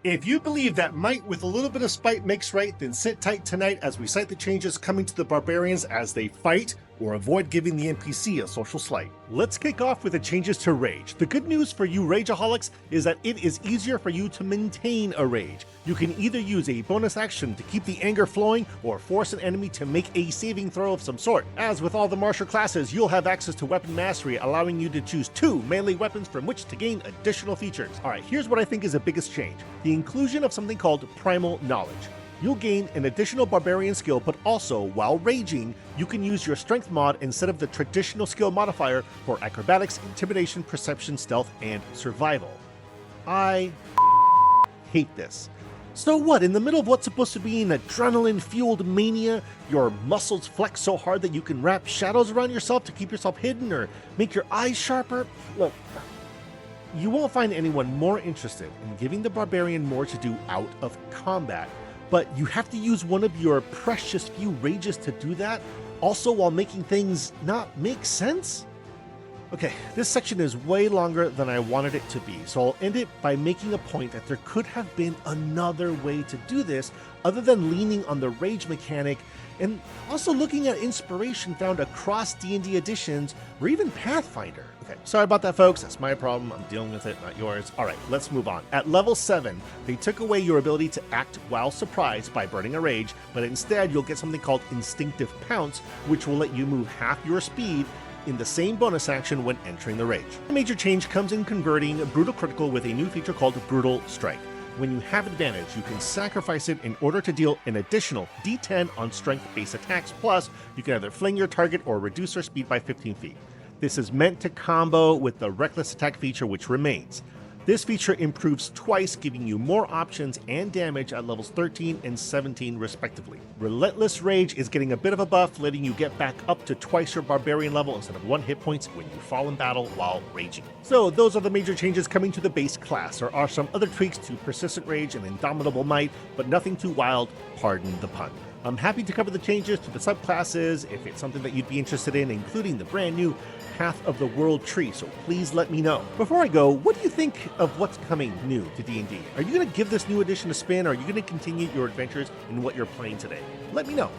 If you believe that might with a little bit of spite makes right, then sit tight tonight as we cite the changes coming to the barbarians as they fight or avoid giving the NPC a social slight. Let's kick off with the changes to rage. The good news for you rageaholics is that it is easier for you to maintain a rage. You can either use a bonus action to keep the anger flowing or force an enemy to make a saving throw of some sort. As with all the martial classes, you'll have access to weapon mastery, allowing you to choose 2 melee weapons from which to gain additional features. Alright, here's what I think is the biggest change. The inclusion of something called primal knowledge. You'll gain an additional barbarian skill, but also, while raging, you can use your strength mod instead of the traditional skill modifier for acrobatics, intimidation, perception, stealth, and survival. I hate this. So what, in the middle of what's supposed to be an adrenaline-fueled mania, your muscles flex so hard that you can wrap shadows around yourself to keep yourself hidden or make your eyes sharper? Look, you won't find anyone more interested in giving the barbarian more to do out of combat, but you have to use one of your precious few rages to do that, also while making things not make sense? Okay, this section is way longer than I wanted it to be, so I'll end it by making a point that there could have been another way to do this other than leaning on the rage mechanic and also looking at inspiration found across D&D editions or even Pathfinder. Okay, sorry about that, folks. That's my problem. I'm dealing with it, not yours. All right, let's move on. At level 7, they took away your ability to act while surprised by burning a rage, but instead you'll get something called Instinctive Pounce, which will let you move half your speed in the same bonus action when entering the rage. The major change comes in converting Brutal Critical with a new feature called Brutal Strike. When you have advantage, you can sacrifice it in order to deal an additional D10 on strength base attacks, plus you can either fling your target or reduce their speed by 15 feet. This is meant to combo with the Reckless Attack feature, which remains. This feature improves twice, giving you more options and damage at levels 13 and 17 respectively. Relentless Rage is getting a bit of a buff, letting you get back up to twice your barbarian level instead of 1 hit points when you fall in battle while raging. So those are the major changes coming to the base class. There are some other tweaks to Persistent Rage and Indomitable Might, but nothing too wild, pardon the pun. I'm happy to cover the changes to the subclasses if it's something that you'd be interested in, including the brand new Path of the World tree, so please let me know. Before I go, what do you think of what's coming new to D&D? Are you going to give this new edition a spin, or are you going to continue your adventures in what you're playing today? Let me know.